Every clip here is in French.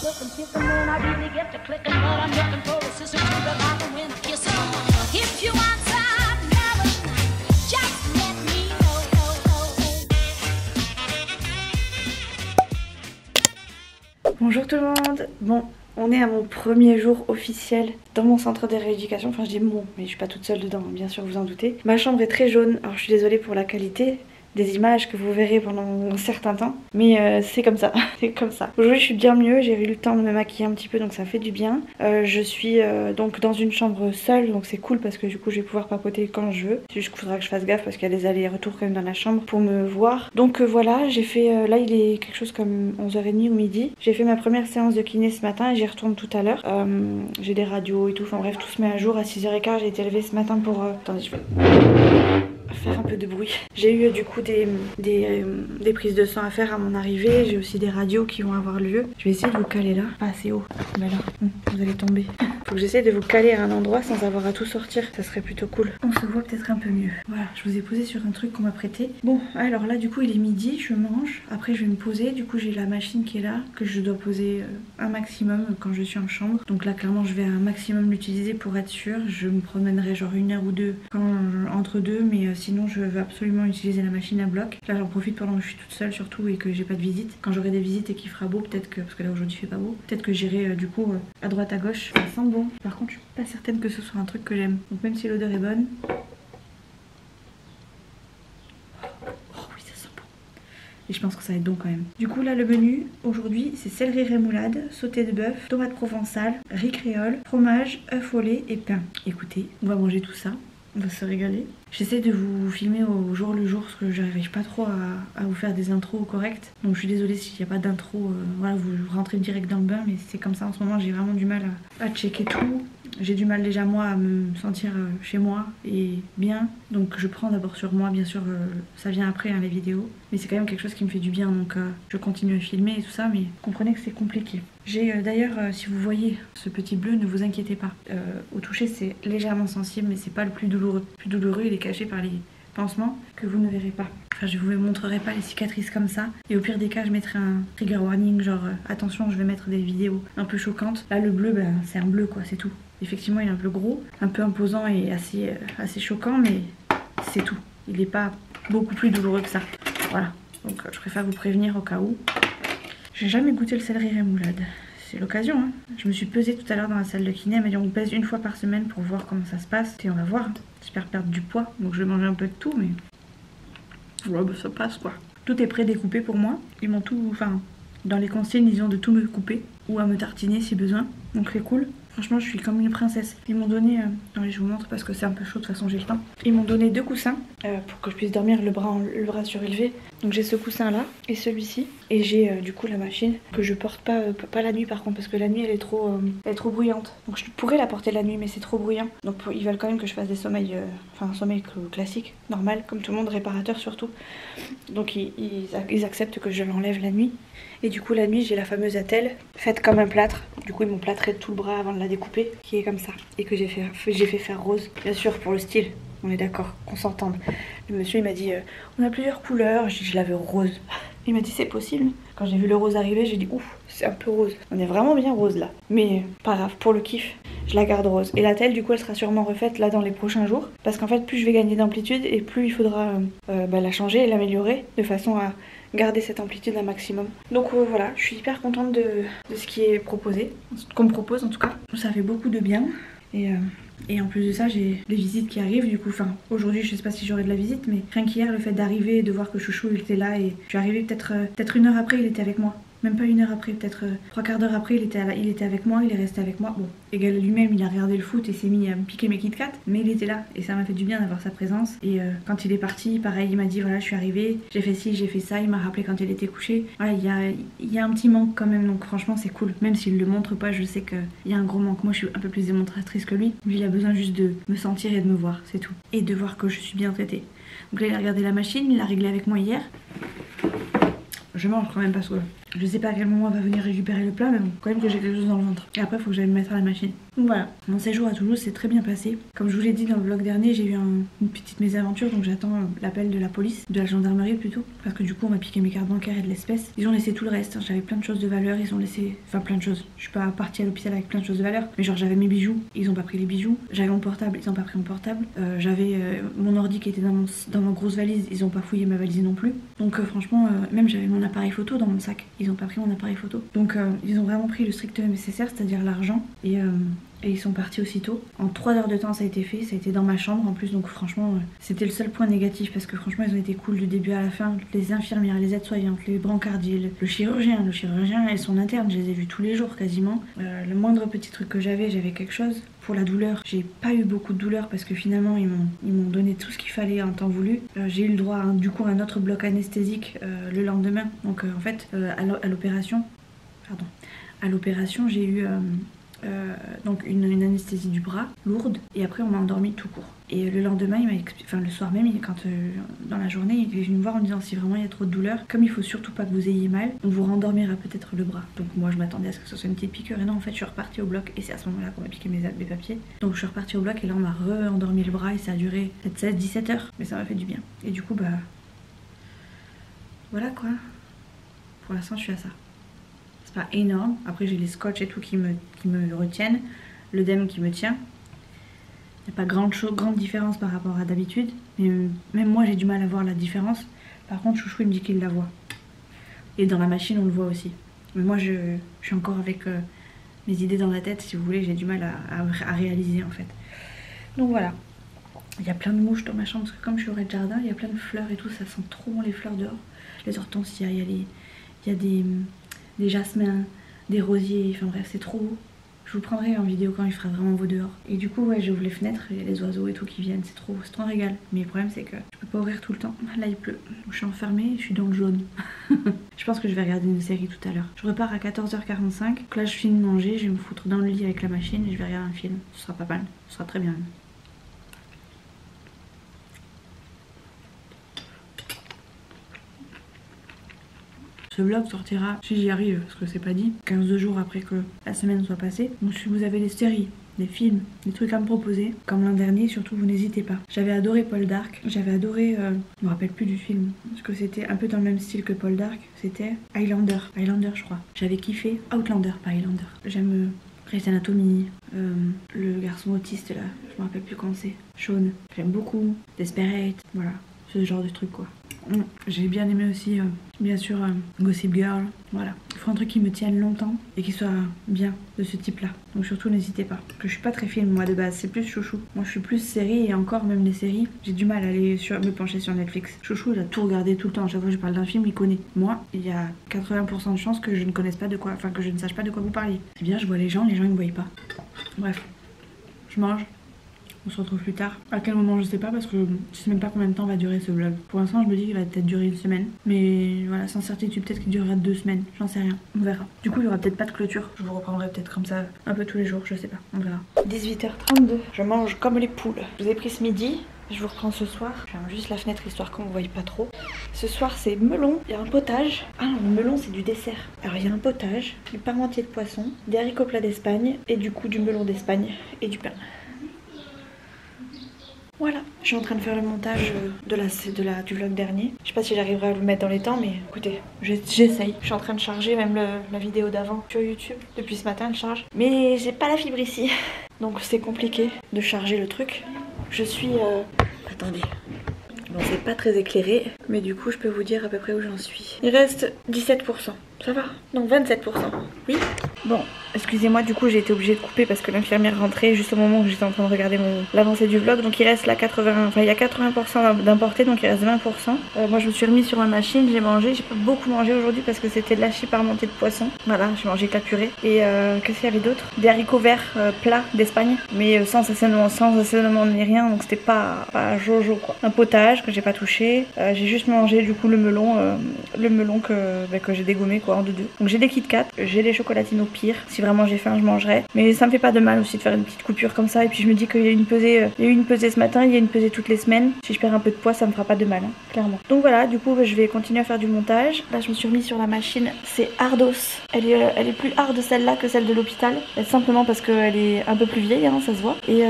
cooking, kissing when I really get to clicking, but I'm looking for a sister to the bottom when kissing. If you want some heaven, just let me know. Bonjour tout le monde. Bon, on est à mon premier jour officiel dans mon centre de rééducation. Enfin, je dis mon, mais je suis pas toute seule dedans, bien sûr, vous en doutez. Ma chambre est très jaune, alors je suis désolée pour la qualité des images que vous verrez pendant un certain temps, mais c'est comme ça, c'est comme ça. Aujourd'hui je suis bien mieux, j'ai eu le temps de me maquiller un petit peu, donc ça fait du bien. Je suis donc dans une chambre seule, donc c'est cool parce que du coup je vais pouvoir papoter quand je veux. C'est juste qu'il faudra que je fasse gaffe parce qu'il y a des allers-retours quand même dans la chambre pour me voir. Donc voilà, j'ai fait, là il est quelque chose comme 11h30 ou midi. J'ai fait ma première séance de kiné ce matin et j'y retourne tout à l'heure. J'ai des radios et tout, enfin bref, tout se met à jour. À 6h15 j'ai été levée ce matin pour... Attendez, je vais faire un peu de bruit. J'ai eu du coup des prises de sang à faire à mon arrivée. J'ai aussi des radios qui vont avoir lieu. Je vais essayer de vous caler là. Pas assez haut. Mais là, vous allez tomber. Faut que j'essaie de vous caler à un endroit sans avoir à tout sortir. Ça serait plutôt cool. On se voit peut-être un peu mieux. Voilà, je vous ai posé sur un truc qu'on m'a prêté. Bon, alors là du coup il est midi, je mange. Après je vais me poser. Du coup j'ai la machine qui est là, que je dois poser un maximum quand je suis en chambre. Donc là clairement je vais un maximum l'utiliser pour être sûre. Je me promènerai genre 1 heure ou 2 entre deux, mais sinon je veux absolument utiliser la machine à bloc. Là j'en profite pendant que je suis toute seule surtout et que j'ai pas de visite. Quand j'aurai des visites et qu'il fera beau, peut-être que, parce que là aujourd'hui il fait pas beau, peut-être que j'irai du coup à droite à gauche. Ça sent bon. Par contre je suis pas certaine que ce soit un truc que j'aime. Donc même si l'odeur est bonne. Oh oui ça sent bon. Et je pense que ça va être bon quand même. Du coup là le menu aujourd'hui c'est céleri rémoulade, sauté de bœuf, tomate provençale, riz créole, fromage, œuf au lait et pain. Écoutez, on va manger tout ça. On va se régaler. J'essaie de vous filmer au jour le jour parce que j'arrive pas trop à vous faire des intros correctes. Donc je suis désolée s'il n'y a pas d'intro. Voilà, vous rentrez direct dans le bain, mais c'est comme ça en ce moment. J'ai vraiment du mal à checker tout. J'ai du mal déjà moi à me sentir chez moi et bien. Donc je prends d'abord sur moi, bien sûr ça vient après les vidéos. Mais c'est quand même quelque chose qui me fait du bien, donc je continue à filmer et tout ça, mais comprenez que c'est compliqué. J'ai d'ailleurs, si vous voyez ce petit bleu, ne vous inquiétez pas. Au toucher c'est légèrement sensible, mais c'est pas le plus douloureux. Le plus douloureux il est caché par les pansements que vous ne verrez pas. Enfin je vous montrerai pas les cicatrices comme ça. Et au pire des cas je mettrai un trigger warning, genre attention je vais mettre des vidéos un peu choquantes. Là le bleu ben, c'est un bleu quoi, c'est tout. Effectivement il est un peu gros, un peu imposant et assez choquant, mais c'est tout. Il n'est pas beaucoup plus douloureux que ça. Voilà, donc je préfère vous prévenir au cas où. J'ai jamais goûté le céleri rémoulade. C'est l'occasion, hein. Je me suis pesée tout à l'heure dans la salle de kiné. Elle m'a dit on pèse 1 fois par semaine pour voir comment ça se passe. Et on va voir. J'espère perdre du poids. Donc je vais manger un peu de tout, mais ouais, bah, ça passe quoi. Tout est pré-découpé pour moi. Ils m'ont tout, enfin, dans les consignes, ils ont de tout me couper ou à me tartiner si besoin. Donc c'est cool. Franchement, je suis comme une princesse. Ils m'ont donné... Allez, je vous montre parce que c'est un peu chaud, de toute façon, j'ai le temps. Ils m'ont donné 2 coussins pour que je puisse dormir le bras surélevé. Donc j'ai ce coussin-là et celui-ci. Et j'ai du coup la machine que je porte pas la nuit par contre, parce que la nuit, elle est trop bruyante. Donc je pourrais la porter la nuit, mais c'est trop bruyant. Donc ils veulent quand même que je fasse des sommeils... Enfin, un sommeil classique, normal, comme tout le monde, réparateur surtout. Donc ils acceptent que je l'enlève la nuit. Et du coup, la nuit, j'ai la fameuse attelle faite comme un plâtre. Du coup, ils m'ont plâtré tout le bras avant de la découper, qui est comme ça. Et que j'ai fait faire rose, bien sûr, pour le style. On est d'accord, qu'on s'entende. Le monsieur, il m'a dit, on a plusieurs couleurs. J'ai dit, je la veux rose. Il m'a dit, c'est possible. Quand j'ai vu le rose arriver, j'ai dit, ouf, c'est un peu rose. On est vraiment bien rose là. Mais pas grave, pour le kiff, je la garde rose. Et la telle, du coup, elle sera sûrement refaite là dans les prochains jours. Parce qu'en fait, plus je vais gagner d'amplitude et plus il faudra la changer et l'améliorer de façon à garder cette amplitude un maximum. Donc voilà, je suis hyper contente de ce qui est proposé, qu'on me propose en tout cas. Ça fait beaucoup de bien. Et en plus de ça, j'ai les visites qui arrivent du coup. Enfin, aujourd'hui, je sais pas si j'aurai de la visite, mais rien qu'hier, le fait d'arriver et de voir que Chouchou il était là et je suis arrivée peut-être 1 heure après, il était avec moi. Même pas 1 heure après, peut-être 3/4 d'heure après, il était avec moi, il est resté avec moi. Bon, égal lui-même, il a regardé le foot et s'est mis à me piquer mes Kit Kat, mais il était là et ça m'a fait du bien d'avoir sa présence. Et quand il est parti, pareil, il m'a dit voilà, je suis arrivée, j'ai fait ci, j'ai fait ça, il m'a rappelé quand il était couché. Voilà, il y a un petit manque quand même, donc franchement, c'est cool. Même s'il le montre pas, je sais qu'il y a un gros manque. Moi, je suis un peu plus démonstratrice que lui. Lui, il a besoin juste de me sentir et de me voir, c'est tout. Et de voir que je suis bien traitée. Donc là, il a regardé la machine, il l'a réglée avec moi hier. Je mange quand même parce que Je sais pas à quel moment on va venir récupérer le plat, mais bon, quand même que j'ai quelque chose dans le ventre. Et après, faut que j'aille me mettre à la machine. Donc voilà, mon séjour à Toulouse s'est très bien passé. Comme je vous l'ai dit dans le vlog dernier, j'ai eu une petite mésaventure, donc j'attends l'appel de la police, de la gendarmerie plutôt. Parce que du coup, on m'a piqué mes cartes bancaires et de l'espèce. Ils ont laissé tout le reste. J'avais plein de choses de valeur, ils ont laissé. Enfin, plein de choses. Je suis pas partie à l'hôpital avec plein de choses de valeur, mais genre j'avais mes bijoux, ils ont pas pris les bijoux. J'avais mon portable, ils ont pas pris mon portable. J'avais mon ordi qui était dans ma grosse valise, ils ont pas fouillé ma valise non plus. Donc franchement, même j'avais mon appareil photo dans mon sac, ils ont pas pris mon appareil photo. Donc ils ont vraiment pris le strict nécessaire, c'est-à-dire l'argent, et ils sont partis aussitôt. En 3 heures de temps ça a été fait, ça a été dans ma chambre en plus, donc franchement c'était le seul point négatif parce que franchement ils ont été cool du début à la fin. Les infirmières, les aides-soignantes, les brancardiers, le chirurgien et son interne, je les ai vus tous les jours quasiment. Le moindre petit truc que j'avais quelque chose. Pour la douleur, j'ai pas eu beaucoup de douleur parce que finalement ils m'ont donné tout ce qu'il fallait en temps voulu. J'ai eu le droit du coup à un autre bloc anesthésique le lendemain. Donc en fait à l'opération j'ai eu donc une anesthésie du bras lourde et après on m'a endormi tout court. Et le lendemain, le soir même, dans la journée, il est venu me voir en me disant si vraiment il y a trop de douleur, comme il faut surtout pas que vous ayez mal, on vous rendormira peut-être le bras. Donc moi je m'attendais à ce que ce soit une petite piqûre et non, en fait je suis repartie au bloc et c'est à ce moment-là qu'on m'a piqué mes papiers. Donc je suis repartie au bloc et là on m'a re-endormi le bras et ça a duré peut-être 16-17 heures, mais ça m'a fait du bien. Et du coup voilà quoi, pour l'instant je suis à ça. C'est pas énorme, après j'ai les scotch et tout qui me retiennent, l'œdème qui me tient. Il n'y a pas grande différence par rapport à d'habitude, mais même moi j'ai du mal à voir la différence. Par contre Chouchou il me dit qu'il la voit. Et dans la machine on le voit aussi. Mais moi je suis encore avec mes idées dans la tête, si vous voulez, j'ai du mal à réaliser en fait. Donc voilà. Il y a plein de mouches dans ma chambre parce que comme je suis au rez-de-jardin, il y a plein de fleurs et tout, ça sent trop bon les fleurs dehors. Les hortensias, il y a des jasmins, des rosiers, enfin bref c'est trop beau. Je vous prendrai en vidéo quand il fera vraiment beau dehors. Et du coup ouais j'ouvre les fenêtres, il y a les oiseaux et tout qui viennent, c'est trop un régal. Mais le problème c'est que je peux pas ouvrir tout le temps, là il pleut. Donc, je suis enfermée, je suis dans le jaune. Je pense que je vais regarder une série tout à l'heure. Je repars à 14h45, donc là je finis de manger, je vais me foutre dans le lit avec la machine et je vais regarder un film. Ce sera pas mal, ce sera très bien. Ce vlog sortira, si j'y arrive, parce que c'est pas dit, 15 jours après que la semaine soit passée. Donc si vous avez des séries, des films, des trucs à me proposer, comme l'an dernier, surtout vous n'hésitez pas. J'avais adoré Paul Dark, j'avais adoré, je me rappelle plus du film, parce que c'était un peu dans le même style que Paul Dark, c'était Highlander je crois. J'avais kiffé Outlander, pas Highlander. J'aime Grey's Anatomy, le garçon autiste là, je me rappelle plus comment c'est, Sean. J'aime beaucoup, Desperate, voilà, ce genre de truc quoi. J'ai bien aimé aussi, bien sûr, Gossip Girl. Voilà, il faut un truc qui me tienne longtemps et qui soit bien de ce type-là. Donc surtout n'hésitez pas. Parce que je suis pas très film moi de base, c'est plus Chouchou. Moi je suis plus série et encore même les séries, j'ai du mal à me pencher sur Netflix. Chouchou il a tout regardé tout le temps. À chaque fois que je parle d'un film, il connaît. Moi, il y a 80% de chances que je ne connaisse pas de quoi, enfin que je ne sache pas de quoi vous parliez. C'est bien, je vois les gens ils me voient pas. Bref, je mange. On se retrouve plus tard. À quel moment je sais pas parce que je sais même pas combien de temps va durer ce vlog. Pour l'instant je me dis qu'il va peut-être durer une semaine. Mais voilà, sans certitude peut-être qu'il durera 2 semaines. J'en sais rien. On verra. Du coup il y aura peut-être pas de clôture. Je vous reprendrai peut-être comme ça un peu tous les jours. Je sais pas. On verra. 18h32. Je mange comme les poules. Je vous ai pris ce midi. Je vous reprends ce soir. Je ferme juste la fenêtre histoire qu'on ne voie pas trop. Ce soir c'est melon, il y a un potage. Ah non, le melon c'est du dessert. Alors il y a un potage, du parmentier de poisson, des haricots plats d'Espagne et du coup du melon d'Espagne et du pain. Voilà, je suis en train de faire le montage du vlog dernier. Je sais pas si j'arriverai à le mettre dans les temps, mais écoutez, j'essaye. Je suis en train de charger même la vidéo d'avant sur YouTube. Depuis ce matin, elle charge. Mais j'ai pas la fibre ici. Donc c'est compliqué de charger le truc. Je suis... Attendez. Bon, c'est pas très éclairé, mais du coup, je peux vous dire à peu près où j'en suis. Il reste 17%. Ça va. Donc 27%. Oui. Bon, excusez-moi, du coup j'ai été obligée de couper parce que l'infirmière rentrait juste au moment où j'étais en train de regarder l'avancée du vlog. Donc il reste là 80, enfin il y a 80% d'importé, donc il reste 20%. Moi je me suis remise sur ma machine, j'ai mangé, j'ai pas beaucoup mangé aujourd'hui parce que c'était de l'hachis parmentier de poisson. Voilà, j'ai mangé que la purée. Et qu'est-ce qu'il y avait d'autre? Des haricots verts plats d'Espagne, mais sans assaisonnement ni rien, donc c'était pas jojo quoi. Un potage que j'ai pas touché. J'ai juste mangé du coup le melon que j'ai dégommé quoi en deux. Donc j'ai des Kit Kat, j'ai les chocolatines au pire. si vraiment j'ai faim je mangerai. Mais ça me fait pas de mal aussi de faire une petite coupure comme ça. Et puis je me dis qu'il y a une pesée, il y a eu une pesée ce matin, il y a une pesée toutes les semaines. Si je perds un peu de poids ça me fera pas de mal, hein, clairement. Donc voilà, du coup je vais continuer à faire du montage. Là je me suis remis sur la machine, c'est Ardos. Elle est plus hard celle-là que celle de l'hôpital. Simplement parce qu'elle est un peu plus vieille, hein, ça se voit. Et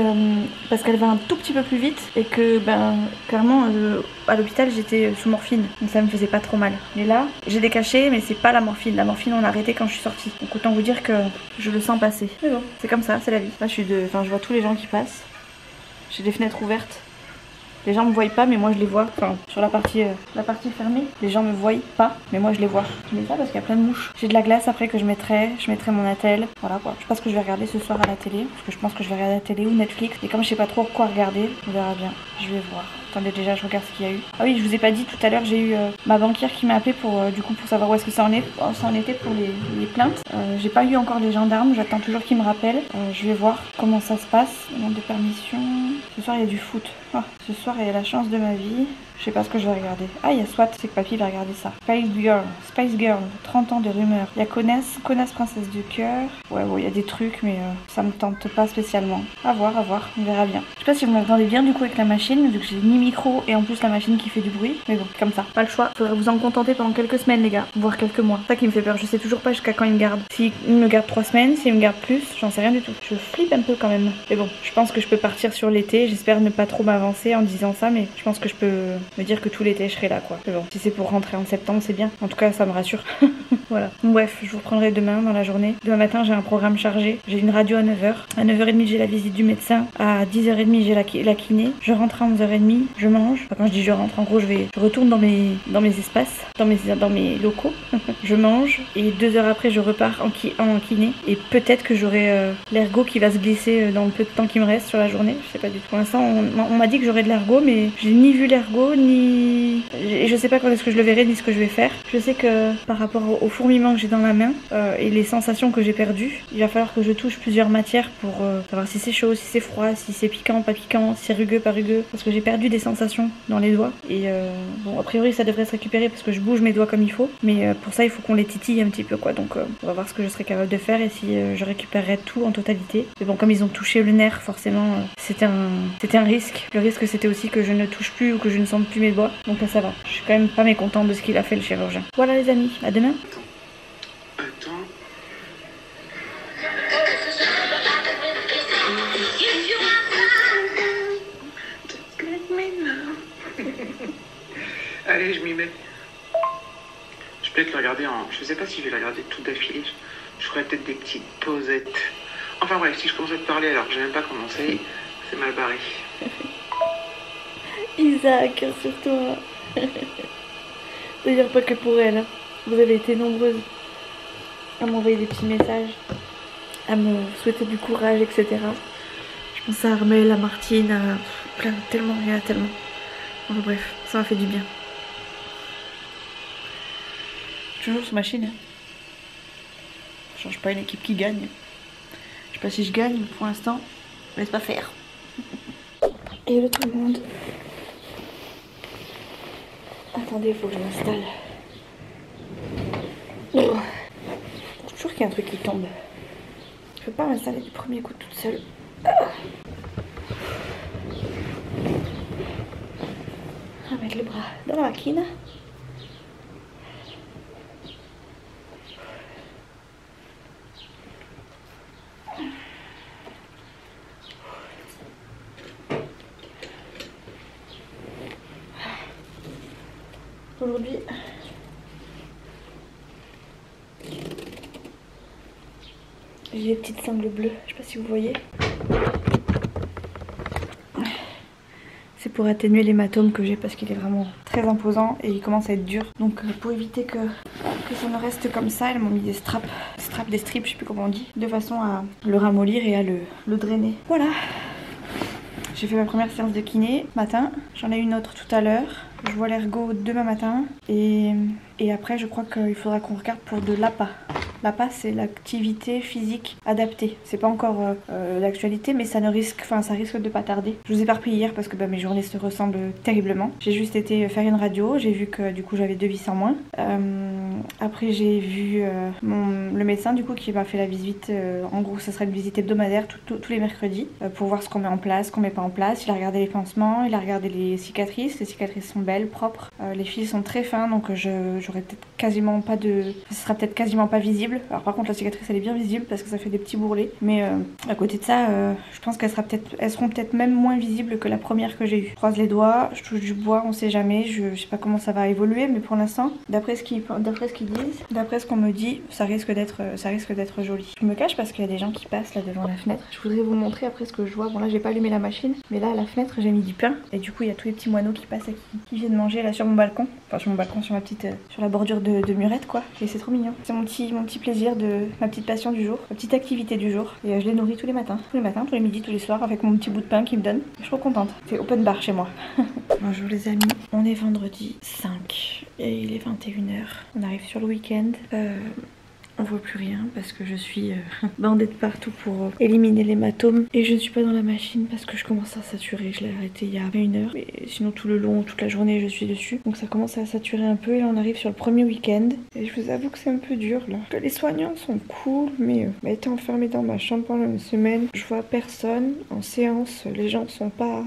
parce qu'elle va un tout petit peu plus vite. Et que ben clairement à l'hôpital j'étais sous morphine. Donc ça me faisait pas trop mal. Mais là j'ai des cachets mais c'est pas la morphine. La morphine on a arrêté quand je suis sortie. Donc autant vous dire que je le sens passer. Mais bon, c'est comme ça, c'est la vie. Là je vois tous les gens qui passent. J'ai des fenêtres ouvertes. Les gens me voient pas, mais moi je les vois. Enfin, sur la partie fermée, les gens me voient pas, mais moi je les vois. Je mets ça parce qu'il y a plein de mouches. J'ai de la glace après que je mettrai mon attel. Voilà quoi. Je sais pas ce que je vais regarder ce soir à la télé, parce que je pense que je vais regarder la télé ou Netflix. Et comme je sais pas trop quoi regarder, on verra bien. Je vais voir. Attendez, déjà je regarde ce qu'il y a eu. Ah oui, je vous ai pas dit tout à l'heure, j'ai eu ma banquière qui m'a appelé pour pour savoir où est-ce que ça en était pour les plaintes. J'ai pas eu encore les gendarmes, j'attends toujours qu'ils me rappellent. Je vais voir comment ça se passe. Demande de permission. Ce soir il y a du foot. Oh, ce soir il y a la chance de ma vie. Je sais pas ce que je vais regarder. Ah, il y a SWAT, c'est que papy va regarder ça. Spice Girl, 30 ans de rumeurs. Il y a Connasse princesse du cœur. Ouais, bon, il y a des trucs, mais ça me tente pas spécialement. À voir, on verra bien. Je sais pas si vous m'entendez bien du coup avec la machine, vu que j'ai ni micro et en plus la machine qui fait du bruit. Mais bon, comme ça, pas le choix. Faudrait vous en contenter pendant quelques semaines, les gars, voire quelques mois. C'est ça qui me fait peur. Je sais toujours pas jusqu'à quand il me garde. S'il me garde 3 semaines, s'il me garde plus, j'en sais rien du tout. Je flippe un peu quand même. Mais bon, je pense que je peux partir sur l'été. J'espère ne pas trop m'avancer en disant ça, mais je pense que je peux me dire que tout l'été je serai là quoi. Mais bon, si c'est pour rentrer en septembre, c'est bien. En tout cas, ça me rassure. Voilà. Bref, je vous reprendrai demain dans la journée. Demain matin, j'ai un programme chargé. J'ai une radio à 9h. À 9h30, j'ai la visite du médecin. À 10h30, j'ai la kiné. Je rentre à 11h30. Je mange. Enfin, quand je dis je rentre, en gros, je retourne dans mes espaces, dans mes locaux. Je mange. Et 2 heures après, je repars en kiné. Et peut-être que j'aurai l'ergot qui va se glisser dans le peu de temps qui me reste sur la journée. Je sais pas du tout. Pour l'instant, on m'a dit que j'aurais de l'ergot, mais j'ai ni vu l'ergot, ni... Je sais pas quand est-ce que je le verrai, ni ce que je vais faire. Je sais que par rapport au fourmillement que j'ai dans la main et les sensations que j'ai perdues, il va falloir que je touche plusieurs matières pour savoir si c'est chaud, si c'est froid, si c'est piquant, pas piquant, si c'est rugueux, pas rugueux. Parce que j'ai perdu des sensations dans les doigts. Et bon, a priori, ça devrait se récupérer parce que je bouge mes doigts comme il faut. Mais pour ça, il faut qu'on les titille un petit peu quoi. Donc on va voir ce que je serai capable de faire et si je récupérerai tout en totalité. Mais bon, comme ils ont touché le nerf, forcément, c'était un risque. Le risque, c'était aussi que je ne touche plus ou que je ne sente plus mes doigts. Donc là, ça va. Je suis quand même pas mécontente de ce qu'il a fait le chirurgien. Voilà les amis, à demain. Attends. Allez, je m'y mets. Je peux peut-être le regarder en... Je sais pas si je vais le regarder tout d'affilée. Je ferai peut-être des petites pausettes. Enfin bref, si je commence à te parler alors que j'ai même pas commencé, c'est mal barré. Isaac, sur toi. D'ailleurs, pas que pour elle. Vous avez été nombreuses à m'envoyer des petits messages, à me souhaiter du courage, etc. Je pense à Armel, à Martine, à plein, tellement, il y en a tellement. Enfin, bref, ça m'a fait du bien. Toujours sur machine. Hein. Je change pas une équipe qui gagne. Je sais pas si je gagne, mais pour l'instant, je laisse pas faire. Hello tout le monde. Attendez, il faut que je m'installe. Oh. Toujours qu'il y a un truc qui tombe. Je peux pas m'installer du premier coup toute seule. On va mettre le bras dans la machine. Aujourd'hui, j'ai des petites sangles bleues, je sais pas si vous voyez. C'est pour atténuer l'hématome que j'ai parce qu'il est vraiment très imposant et il commence à être dur. Donc pour éviter que ça ne reste comme ça, elles m'ont mis des strips, je sais plus comment on dit, de façon à le ramollir et à le drainer. Voilà. J'ai fait ma première séance de kiné matin, j'en ai une autre tout à l'heure. Je vois l'ergot demain matin et après je crois qu'il faudra qu'on regarde pour de l'APA. La PAS, c'est l'activité physique adaptée. C'est pas encore l'actualité, mais ça risque de pas tarder. Je vous éparpille hier parce que mes journées se ressemblent terriblement. J'ai juste été faire une radio, j'ai vu que du coup j'avais 2 vis en moins. Après j'ai vu le médecin du coup qui m'a fait la visite. En gros, ça sera une visite hebdomadaire tous les mercredis pour voir ce qu'on met en place, ce qu'on met pas en place. Il a regardé les pansements, il a regardé les cicatrices. Les cicatrices sont belles, propres. Les fils sont très fins, donc j'aurai peut-être quasiment pas de... Ce sera peut-être quasiment pas visible. Alors par contre la cicatrice elle est bien visible parce que ça fait des petits bourrelets. Mais à côté de ça, je pense qu'elles seront peut-être même moins visibles que la première que j'ai eue. Je croise les doigts, je touche du bois, on sait jamais. Je sais pas comment ça va évoluer, mais pour l'instant, d'après ce qu'ils disent, d'après ce qu'on me dit, ça risque d'être joli. Je me cache parce qu'il y a des gens qui passent là devant la fenêtre. Je voudrais vous montrer après ce que je vois. Bon là j'ai pas allumé la machine, mais là à la fenêtre j'ai mis du pain et du coup il y a tous les petits moineaux qui passent et qui viennent manger là sur mon balcon. Enfin sur mon balcon, sur la bordure de murette quoi. Et c'est trop mignon. C'est mon petit plaisir ma petite passion du jour, ma petite activité du jour. Et je les nourris tous les matins, tous les midis, tous les soirs avec mon petit bout de pain qu'ils me donnent. Je suis trop contente. C'est open bar chez moi. Bonjour les amis, on est vendredi 5 et il est 21h. On arrive sur le week-end. On voit plus rien parce que je suis bandée de partout pour éliminer l'hématome. Et je ne suis pas dans la machine parce que je commence à saturer. Je l'ai arrêté il y a 1h. Mais sinon tout le long, toute la journée je suis dessus. Donc ça commence à saturer un peu et là on arrive sur le premier week-end. Et je vous avoue que c'est un peu dur là. Que les soignants sont cool mais étant enfermée dans ma chambre pendant une semaine, je vois personne. En séance, les gens sont pas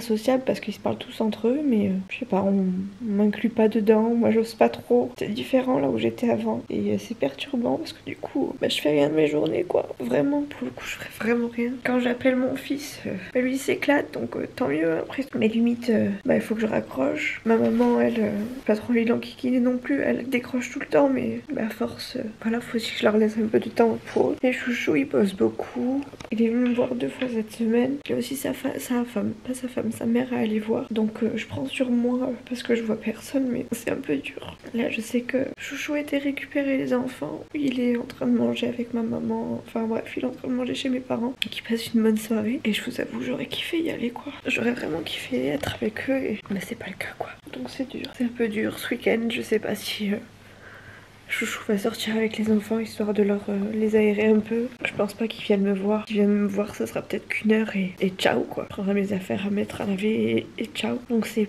sociables parce qu'ils se parlent tous entre eux. Mais je sais pas, on m'inclut pas dedans. Moi j'ose pas trop. C'est différent là où j'étais avant et c'est perturbant parce que du coup je fais rien de mes journées quoi, vraiment pour le coup je ferai vraiment rien. Quand j'appelle mon fils lui il s'éclate donc tant mieux. Après mais limite il faut que je raccroche. Ma maman elle pas trop envie de l'enquiquiner non plus, elle décroche tout le temps mais à force voilà faut aussi que je leur laisse un peu de temps pour eux. Et chouchou il bosse beaucoup, il est venu me voir 2 fois cette semaine. Il y a aussi sa mère à aller voir donc je prends sur moi parce que je vois personne mais c'est un peu dur. Là je sais que chouchou était récupérer les enfants, il est en train de manger avec ma maman, enfin bref il est en train de manger chez mes parents qui passent une bonne soirée et je vous avoue j'aurais kiffé y aller quoi, j'aurais vraiment kiffé être avec eux et c'est pas le cas quoi, donc c'est dur, c'est un peu dur ce week-end. Je sais pas si chouchou va sortir avec les enfants histoire de leur les aérer un peu. Je pense pas qu'ils viennent me voir. S'ils viennent me voir, ça sera peut-être qu'1 heure et ciao quoi. Je prendrai mes affaires à mettre à laver et ciao. Donc c'est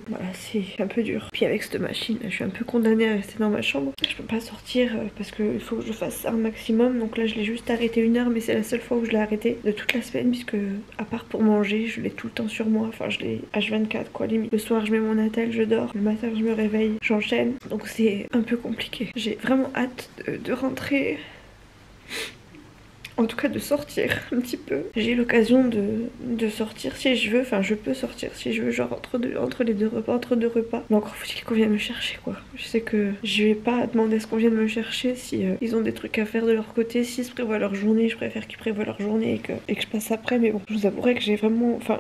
un peu dur. Puis avec cette machine, je suis un peu condamnée à rester dans ma chambre. Je peux pas sortir parce qu'il faut que je fasse un maximum. Donc là je l'ai juste arrêté 1 heure, mais c'est la seule fois où je l'ai arrêté de toute la semaine puisque à part pour manger, je l'ai tout le temps sur moi. Enfin je l'ai H24 quoi limite. Le soir je mets mon attel, je dors. Le matin je me réveille, j'enchaîne. Donc c'est un peu compliqué. J'ai vraiment hâte de rentrer, en tout cas de sortir un petit peu. J'ai l'occasion de sortir si je veux, enfin je peux sortir si je veux, genre entre les deux repas, entre 2 repas. Mais encore faut-il qu'on vienne me chercher quoi. Je sais que je vais pas demander à ce qu'on vienne me chercher si ils ont des trucs à faire de leur côté, s'ils se prévoient leur journée, je préfère qu'ils prévoient leur journée et que je passe après. Mais bon, je vous avouerai que j'ai vraiment, enfin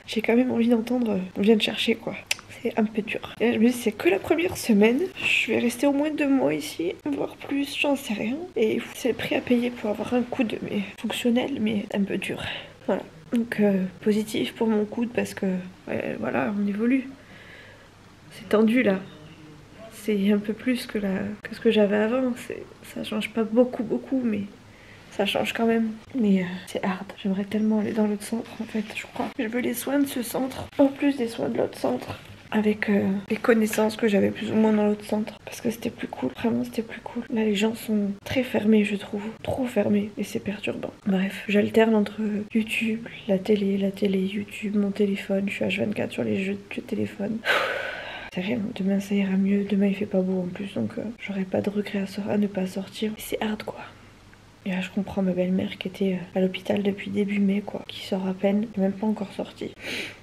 j'ai quand même envie d'entendre on vient te chercher quoi. C'est un peu dur. Et je me dis c'est que la première semaine, je vais rester au moins 2 mois ici, voire plus, j'en sais rien. Et c'est le prix à payer pour avoir un coude mais fonctionnel mais un peu dur. Voilà. Donc positif pour mon coude parce que voilà on évolue. C'est tendu là. C'est un peu plus que ce que j'avais avant. Ça change pas beaucoup mais ça change quand même. Mais c'est hard. J'aimerais tellement aller dans l'autre centre en fait, je crois. Je veux les soins de ce centre en plus des soins de l'autre centre. Avec les connaissances que j'avais plus ou moins dans l'autre centre. Parce que c'était plus cool, vraiment c'était plus cool. Là les gens sont très fermés je trouve, trop fermés et c'est perturbant. Bref, j'alterne entre YouTube, la télé, YouTube, mon téléphone. Je suis H24 sur les jeux de téléphone. C'est rien, demain ça ira mieux, demain il fait pas beau en plus donc j'aurai pas de regret à ne pas sortir. Mais c'est hard quoi. Et là je comprends ma belle-mère qui était à l'hôpital depuis début mai quoi, qui sort à peine, même pas encore sortie.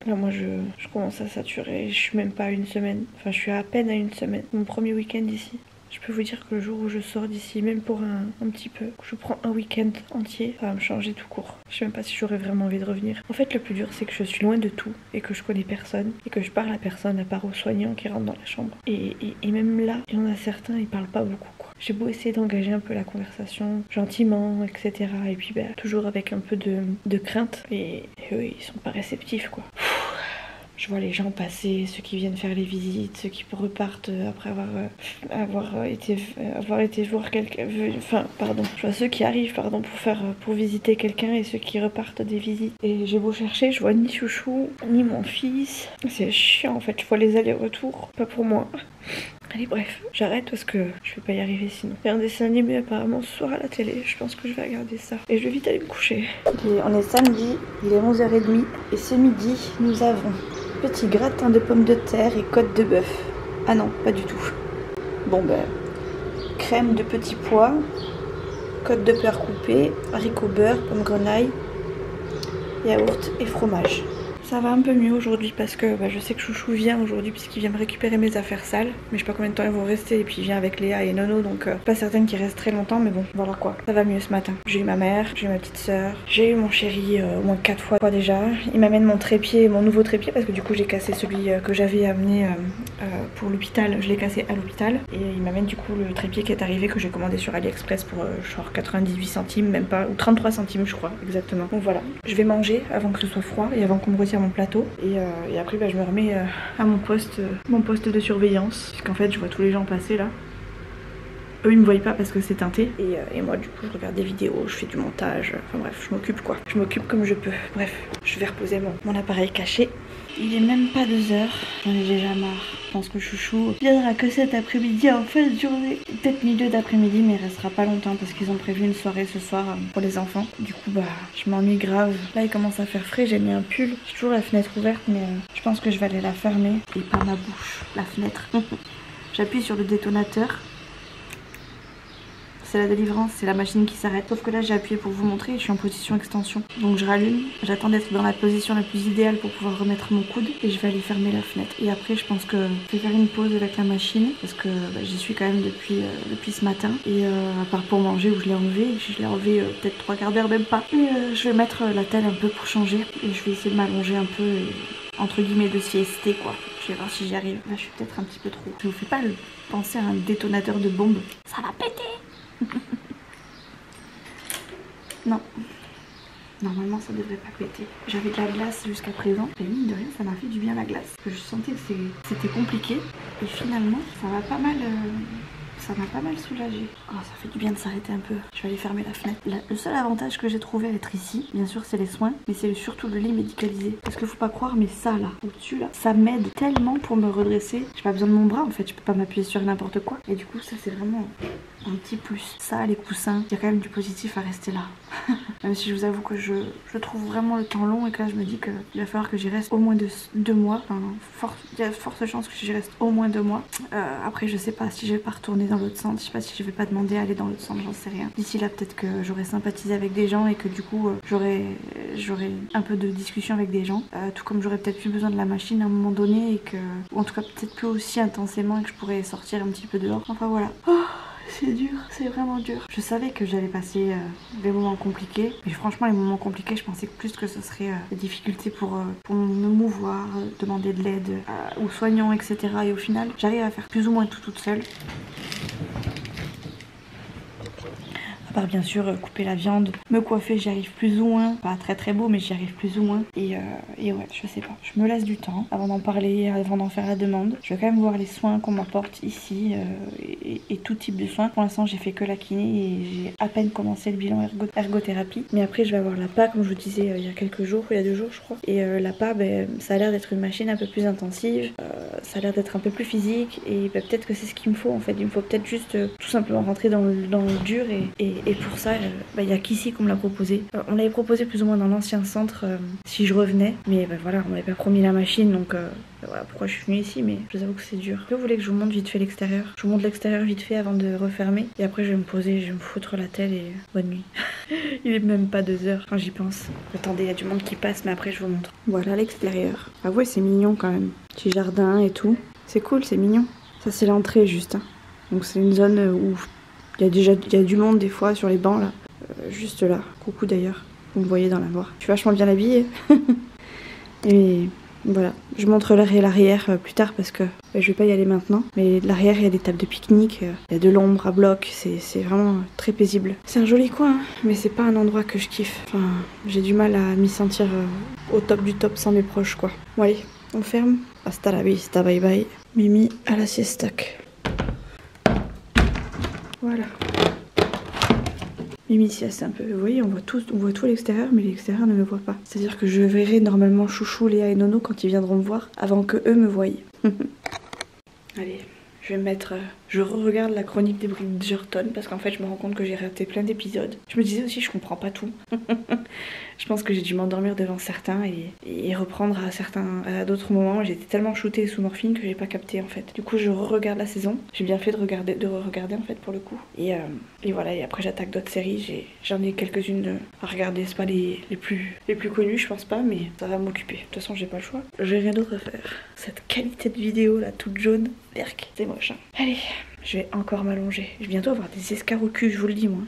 Là moi je commence à saturer, je suis même pas à 1 semaine, enfin je suis à peine à 1 semaine. Mon premier week-end ici. Je peux vous dire que le jour où je sors d'ici, même pour un petit peu, je prends un week-end entier, ça va me changer tout court. Je sais même pas si j'aurais vraiment envie de revenir. En fait le plus dur c'est que je suis loin de tout et que je connais personne et que je parle à personne à part aux soignants qui rentrent dans la chambre. Et même là, il y en a certains, ils parlent pas beaucoup quoi. J'ai beau essayer d'engager un peu la conversation gentiment, etc. Et puis toujours avec un peu de crainte. Et eux, ils sont pas réceptifs quoi. Je vois les gens passer, ceux qui viennent faire les visites, ceux qui repartent après avoir été voir quelqu'un. Enfin, pardon. Je vois ceux qui arrivent, pardon, pour visiter quelqu'un et ceux qui repartent des visites. Et j'ai beau chercher, je vois ni Chouchou, ni mon fils. C'est chiant en fait, je vois les allers-retours. Pas pour moi. Allez bref, j'arrête parce que je vais pas y arriver sinon. Il y a un dessin animé apparemment ce soir à la télé, je pense que je vais regarder ça. Et je vais vite aller me coucher. On est samedi, il est 11h30 et ce midi, nous avons petit gratin de pommes de terre et côte de bœuf. Ah non, pas du tout. Bon ben, crème de petits pois, côte de beurre coupée, haricots beurre, pommes grenaille, yaourt et fromage. Ça va un peu mieux aujourd'hui parce que je sais que Chouchou vient aujourd'hui puisqu'il vient me récupérer mes affaires sales. Mais je sais pas combien de temps ils vont rester et puis il vient avec Léa et Nono donc pas certaine qu'il reste très longtemps mais bon voilà quoi. Ça va mieux ce matin. J'ai eu ma mère, j'ai eu ma petite soeur, j'ai eu mon chéri au moins 4 fois déjà. Il m'amène mon trépied, mon nouveau trépied parce que du coup j'ai cassé celui que j'avais amené pour l'hôpital. Je l'ai cassé à l'hôpital et il m'amène du coup le trépied qui est arrivé que j'ai commandé sur AliExpress pour genre 98 centimes même pas ou 33 centimes je crois exactement. Donc voilà. Je vais manger avant que ce soit froid et avant qu'on me retire mon plateau et après je me remets à mon poste de surveillance puisqu'en fait je vois tous les gens passer là. Eux ils me voient pas parce que c'est teinté et moi du coup je regarde des vidéos, je fais du montage, enfin bref je m'occupe quoi. Je m'occupe comme je peux. Bref, je vais reposer mon appareil caché. Il est même pas 2h, j'en ai déjà marre. Je pense que Chouchou viendra que cet après-midi en fin de journée. Peut-être milieu d'après-midi mais il restera pas longtemps parce qu'ils ont prévu une soirée ce soir pour les enfants. Du coup je m'ennuie grave. Là il commence à faire frais, j'ai mis un pull. J'ai toujours la fenêtre ouverte mais je pense que je vais aller la fermer. Et pas ma bouche, la fenêtre. J'appuie sur le détonateur. C'est la délivrance, c'est la machine qui s'arrête. Sauf que là j'ai appuyé pour vous montrer et je suis en position extension. Donc je rallume, j'attends d'être dans la position la plus idéale pour pouvoir remettre mon coude et je vais aller fermer la fenêtre. Et après je pense que je vais faire une pause avec la machine parce que j'y suis quand même depuis ce matin. Et à part pour manger où je l'ai enlevé, peut-être 3 quarts d'heure même pas. Et je vais mettre la telle un peu pour changer et je vais essayer de m'allonger un peu et, entre guillemets de siester quoi. Je vais voir si j'y arrive. Là je suis peut-être un petit peu trop. Je vous fais pas penser à un détonateur de bombe. Ça va péter. Non, normalement ça devrait pas péter. J'avais de la glace jusqu'à présent et mine de rien ça m'a fait du bien la glace. Je sentais que c'était compliqué et finalement ça m'a pas mal soulagé. Oh, ça fait du bien de s'arrêter un peu. Je vais aller fermer la fenêtre. Le seul avantage que j'ai trouvé à être ici, bien sûr c'est les soins, mais c'est surtout le lit médicalisé. Parce que faut pas croire, mais ça là, au-dessus là, ça m'aide tellement pour me redresser. J'ai pas besoin de mon bras en fait, je peux pas m'appuyer sur n'importe quoi. Et du coup ça c'est vraiment un petit plus. Ça, les coussins, il y a quand même du positif à rester là. Même si je vous avoue que je trouve vraiment le temps long et que là je me dis qu'il va falloir que j'y reste au moins 2 mois. Enfin, il y a forte chance que j'y reste au moins 2 mois. Après je sais pas si je vais pas retourner dans l'autre centre, je sais pas si je vais pas demander à aller dans l'autre centre, j'en sais rien. D'ici là peut-être que j'aurai sympathisé avec des gens et que du coup j'aurai un peu de discussion avec des gens. Tout comme j'aurais peut-être plus besoin de la machine à un moment donné et que, ou en tout cas peut-être plus aussi intensément et que je pourrais sortir un petit peu dehors. Enfin voilà. Oh, c'est dur, c'est vraiment dur. Je savais que j'allais passer des moments compliqués. Mais franchement, les moments compliqués, je pensais plus que ce serait des difficultés pour me mouvoir, demander de l'aide aux soignants, etc. Et au final, j'arrive à faire plus ou moins tout toute seule. À part bien sûr couper la viande, me coiffer, j'y arrive plus ou moins. Pas très très beau, mais j'y arrive plus ou moins. Et ouais, je sais pas. Je me laisse du temps avant d'en parler, avant d'en faire la demande. Je vais quand même voir les soins qu'on m'apporte ici et tout type de soins. Pour l'instant, j'ai fait que la kiné et j'ai à peine commencé le bilan ergothérapie. Mais après, je vais avoir l'APA, comme je vous disais il y a quelques jours, il y a 2 jours, je crois. Et l'APA, ça a l'air d'être une machine un peu plus intensive. Ça a l'air d'être un peu plus physique. Et peut-être que c'est ce qu'il me faut en fait. Il me faut peut-être juste tout simplement rentrer dans le dur et pour ça, il y a qu'ici qu'on me l'a proposé. On l'avait proposé plus ou moins dans l'ancien centre si je revenais. Mais voilà, on m'avait pas promis la machine, donc voilà pourquoi je suis venue ici. Mais je vous avoue que c'est dur. Vous voulez que je vous montre vite fait l'extérieur? Je vous montre l'extérieur vite fait avant de refermer. Et après je vais me poser, je vais me foutre la telle et bonne nuit. Il est même pas 2h quand j'y pense. Attendez, il y a du monde qui passe, mais après je vous montre. Voilà l'extérieur. Ah ouais, c'est mignon quand même. Petit jardin et tout. C'est cool, c'est mignon. Ça c'est l'entrée juste. Hein. Donc c'est une zone où il y a du monde des fois sur les bancs là. Juste là. Coucou d'ailleurs. Vous me voyez dans la noire. Je suis vachement bien habillée. Et voilà. Je montre l'arrière plus tard parce que je vais pas y aller maintenant. Mais l'arrière, il y a des tables de pique-nique. Il y a de l'ombre à bloc. C'est vraiment très paisible. C'est un joli coin, hein, mais c'est pas un endroit que je kiffe. Enfin, j'ai du mal à m'y sentir au top du top sans mes proches quoi. Bon allez, On ferme. Hasta la vista, bye bye. Mimi à la siestac. Voilà. Mimi sieste un peu. Vous voyez, on voit tout l'extérieur, mais l'extérieur ne me voit pas. C'est-à-dire que je verrai normalement Chouchou, Léa et Nono quand ils viendront me voir, avant que eux me voient. Allez. Je vais mettre... je re-regarde la chronique des Bridgerton parce qu'en fait je me rends compte que j'ai raté plein d'épisodes. Je me disais aussi je comprends pas tout. Je pense que j'ai dû m'endormir devant certains et reprendre à d'autres moments. J'étais tellement shootée sous morphine que j'ai pas capté en fait. Du coup je re-regarde la saison. J'ai bien fait de re-regarder en fait pour le coup. Et voilà, et après j'attaque d'autres séries. J'en ai quelques-unes à regarder. C'est pas les plus connues je pense pas, mais ça va m'occuper. De toute façon j'ai pas le choix. J'ai rien d'autre à faire. Cette qualité de vidéo là toute jaune, berk, c'est moche hein. Allez, je vais encore m'allonger. Je vais bientôt avoir des escarres au cul, je vous le dis moi.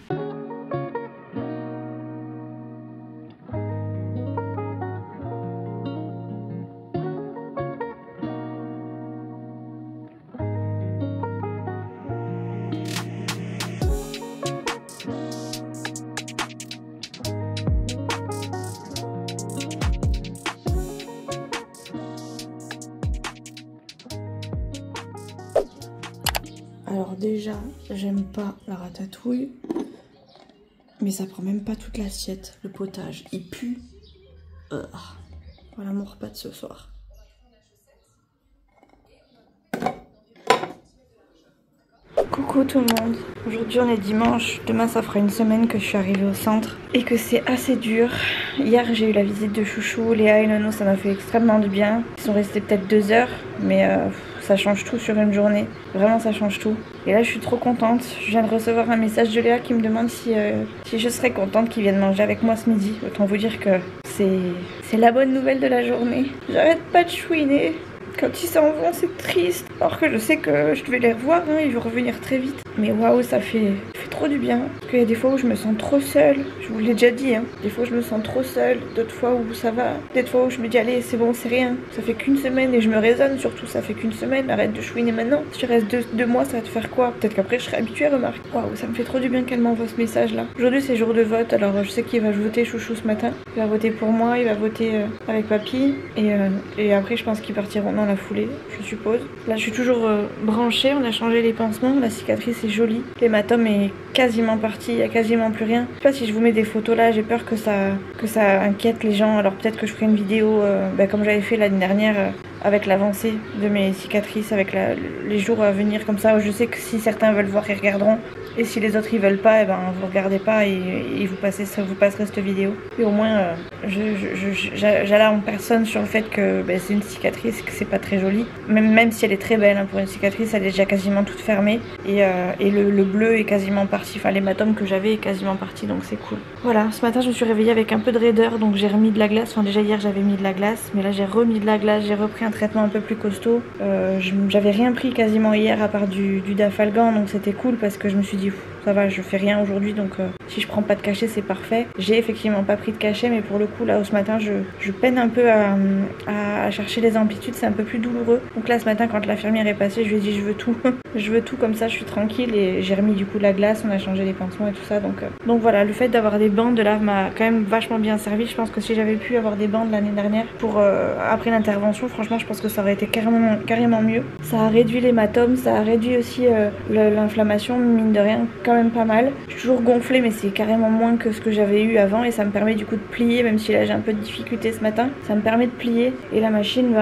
Alors déjà, j'aime pas la ratatouille, mais ça prend même pas toute l'assiette. Le potage, il pue. Voilà mon repas de ce soir. Coucou tout le monde. Aujourd'hui on est dimanche, demain ça fera une semaine que je suis arrivée au centre et que c'est assez dur. Hier j'ai eu la visite de Chouchou, Léa et Nono, ça m'a fait extrêmement du bien. Ils sont restés peut-être 2 heures, mais ça change tout sur une journée. Vraiment ça change tout. Et là je suis trop contente. Je viens de recevoir un message de Léa qui me demande si je serais contente qu'ils viennent manger avec moi ce midi. Autant vous dire que c'est la bonne nouvelle de la journée. J'arrête pas de chouiner. Quand ils s'en vont, c'est triste. Alors que je sais que je devais les revoir, hein, ils vont revenir très vite. Mais waouh, ça fait trop du bien. Parce qu'il y a des fois où je me sens trop seule. Je vous l'ai déjà dit, hein. Des fois où je me sens trop seule. D'autres fois où ça va. D'autres fois où je me dis, allez, c'est bon, c'est rien. Ça fait qu'une semaine et je me raisonne surtout. Ça fait qu'une semaine. Arrête de chouiner maintenant. Si tu restes 2 mois, ça va te faire quoi? Peut-être qu'après, je serai habituée, remarque. Waouh, ça me fait trop du bien qu'elle m'envoie ce message-là. Aujourd'hui, c'est jour de vote. Alors, je sais qu'il va voter Chouchou ce matin. Il va voter pour moi. Il va voter avec papy. Et après, je pense qu'ils partiront dans la foulée, je suppose. Là, je suis toujours branchée. On a changé les pansements. La cicatrice est jolie. L'hématome est quasiment parti, il n'y a quasiment plus rien. Je sais pas si je vous mets des photos là, j'ai peur que ça inquiète les gens. Alors peut-être que je ferai une vidéo comme j'avais fait l'année dernière avec l'avancée de mes cicatrices, avec les jours à venir comme ça. Je sais que si certains veulent voir, ils regarderont. Et si les autres ils veulent pas, vous regardez pas et vous passerez cette vidéo. Et au moins, j'alarme personne sur le fait que c'est une cicatrice, que c'est pas très joli. Même si elle est très belle, hein, pour une cicatrice, elle est déjà quasiment toute fermée. Et le bleu est quasiment parti, enfin l'hématome que j'avais est quasiment parti, donc c'est cool. Voilà, ce matin je me suis réveillée avec un peu de raideur, donc j'ai remis de la glace. Enfin déjà hier j'avais mis de la glace, mais là j'ai remis de la glace, j'ai repris un traitement un peu plus costaud. J'avais rien pris quasiment hier à part du Dafalgan, donc c'était cool parce que je me suis dit ça va, je fais rien aujourd'hui, donc si je prends pas de cachet c'est parfait. J'ai effectivement pas pris de cachet, mais pour le coup là ce matin je peine un peu à chercher les amplitudes, c'est un peu plus douloureux. Donc là ce matin quand l'infirmière est passée, je lui ai dit je veux tout. Je veux tout, comme ça je suis tranquille, et j'ai remis du coup de la glace, on a changé les pansements et tout ça, donc voilà, le fait d'avoir des bandes là m'a quand même vachement bien servi. Je pense que si j'avais pu avoir des bandes l'année dernière pour après l'intervention, franchement je pense que ça aurait été carrément mieux. Ça a réduit l'hématome, ça a réduit aussi l'inflammation, mine de rien, quand même pas mal. Je suis toujours gonflée, mais c'est carrément moins que ce que j'avais eu avant, et ça me permet du coup de plier, même si là j'ai un peu de difficulté ce matin, ça me permet de plier, et la machine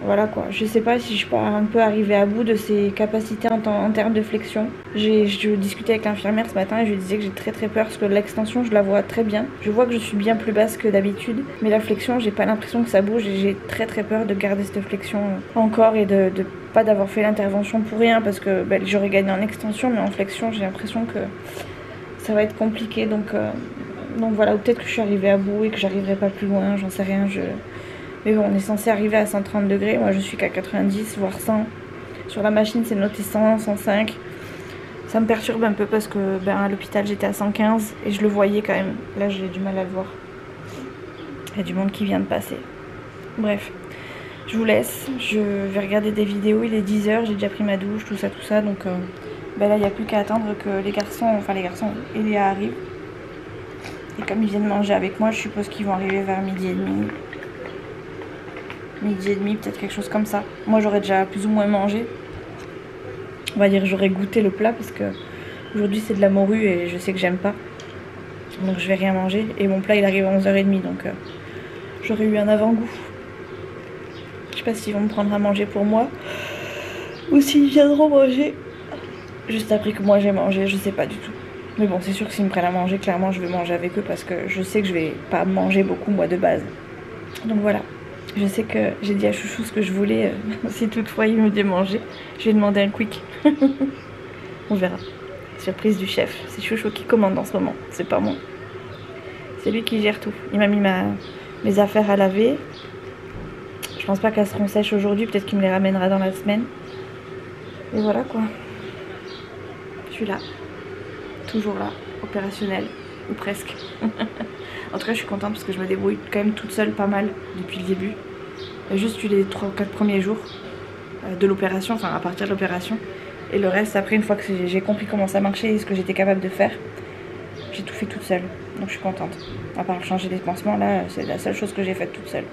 voilà quoi. Je sais pas si je peux un peu arriver à bout de ses capacités en termes de flexion. Je discutais avec l'infirmière ce matin et je lui disais que j'ai très peur parce que l'extension je la vois très bien. Je vois que je suis bien plus basse que d'habitude, mais la flexion j'ai pas l'impression que ça bouge, et j'ai très peur de garder cette flexion encore, et de pas d'avoir fait l'intervention pour rien, parce que j'aurais gagné en extension, mais en flexion j'ai l'impression que ça va être compliqué, donc voilà, ou peut-être que je suis arrivée à bout et que j'arriverai pas plus loin, j'en sais rien. Mais bon, on est censé arriver à 130 degrés, moi je suis qu'à 90 voire 100. Sur la machine c'est noté 100, 105. Ça me perturbe un peu parce que à l'hôpital j'étais à 115 et je le voyais quand même. Là j'ai du mal à le voir. Il y a du monde qui vient de passer. Bref, je vous laisse, je vais regarder des vidéos, il est 10 h, j'ai déjà pris ma douche, tout ça, donc là il n'y a plus qu'à attendre que les garçons et Léa arrivent. Et comme ils viennent manger avec moi, je suppose qu'ils vont arriver vers 12h30. midi et demi, peut-être quelque chose comme ça. Moi j'aurais déjà plus ou moins mangé. On va dire j'aurais goûté le plat parce que aujourd'hui c'est de la morue et je sais que j'aime pas. Donc je vais rien manger. Et mon plat il arrive à 11h30 donc j'aurais eu un avant-goût. Je sais pas s'ils vont me prendre à manger pour moi ou s'ils viendront manger juste après que moi j'ai mangé, je sais pas du tout. Mais bon, c'est sûr que s'ils me prennent à manger, clairement je vais manger avec eux parce que je sais que je vais pas manger beaucoup moi de base. Donc voilà, je sais que j'ai dit à Chouchou ce que je voulais, si toutefois il me dit manger, je vais demander un quick. On verra. Surprise du chef, c'est Chouchou qui commande en ce moment, c'est pas moi. C'est lui qui gère tout. Il m'a mis mes affaires à laver. Je pense pas qu'elles seront sèches aujourd'hui, peut-être qu'il me les ramènera dans la semaine. Et voilà quoi. Je suis là. Toujours là, opérationnelle, ou presque. En tout cas je suis contente parce que je me débrouille quand même toute seule pas mal depuis le début. Juste eu les 3 ou 4 premiers jours de l'opération, enfin à partir de l'opération. Et le reste après, une fois que j'ai compris comment ça marchait et ce que j'étais capable de faire, j'ai tout fait toute seule. Donc je suis contente. À part changer les pansements là, c'est la seule chose que j'ai faite toute seule.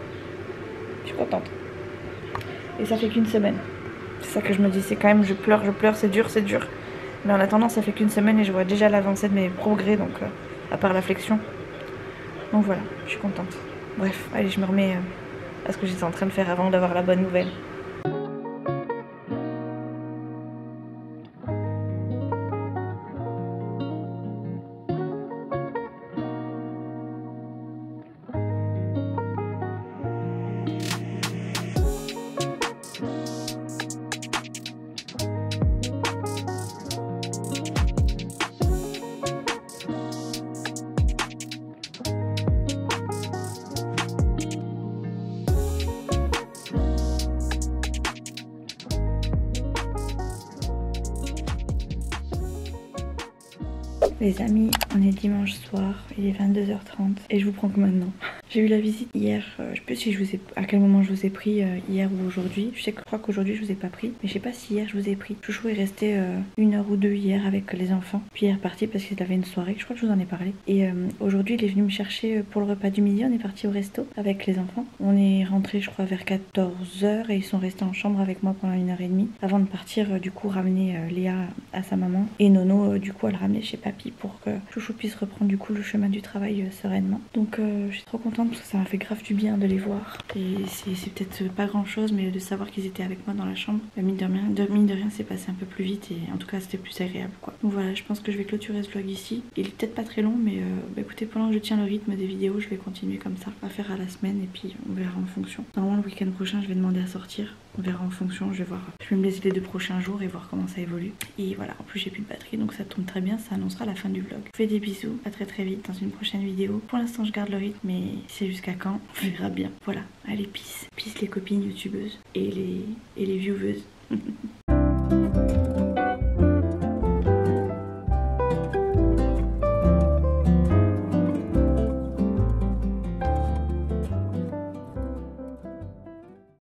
Je suis contente. Et ça fait qu'une semaine. C'est ça que je me dis, c'est quand même je pleure, c'est dur, c'est dur. Mais en attendant ça fait qu'une semaine et je vois déjà l'avancée de mes progrès, donc à part la flexion. Donc voilà, je suis contente. Bref, allez je me remets à ce que j'étais en train de faire avant d'avoir la bonne nouvelle. Les amis, on est dimanche soir, il est 22h30 et je vous prends que maintenant. J'ai eu la visite hier, je sais plus si je vous ai, à quel moment je vous ai pris hier ou aujourd'hui. Je crois qu'aujourd'hui je vous ai pas pris, mais je sais pas si hier je vous ai pris. Chouchou est resté 1 heure ou 2 hier avec les enfants. Puis il est reparti parce qu'il avait une soirée, je crois que je vous en ai parlé. Et aujourd'hui il est venu me chercher pour le repas du midi, on est parti au resto avec les enfants. On est rentré je crois vers 14h et ils sont restés en chambre avec moi pendant 1h30 avant de partir du coup ramener Léa à sa maman. Et Nono du coup à le ramener chez papy pour que Chouchou puisse reprendre du coup le chemin du travail sereinement. Donc je suis trop contente parce que ça m'a fait grave du bien de les voir. Et c'est peut-être pas grand chose, mais de savoir qu'ils étaient avec moi dans la chambre, mine de rien c'est passé un peu plus vite et en tout cas c'était plus agréable quoi. Donc voilà, je pense que je vais clôturer ce vlog ici. Il est peut-être pas très long, mais écoutez, pendant que je tiens le rythme des vidéos, je vais continuer comme ça à faire à la semaine et puis on verra en fonction. Normalement le week-end prochain je vais demander à sortir. On verra en fonction, je vais voir. Je vais me laisser les 2 prochains jours et voir comment ça évolue. Et voilà, en plus j'ai plus de batterie donc ça tombe très bien, ça annoncera la fin du vlog. Je vous fais des bisous, à très vite dans une prochaine vidéo. Pour l'instant je garde le rythme, mais c'est jusqu'à quand, on verra bien. Voilà, allez peace. Peace les copines youtubeuses et les vieweuses.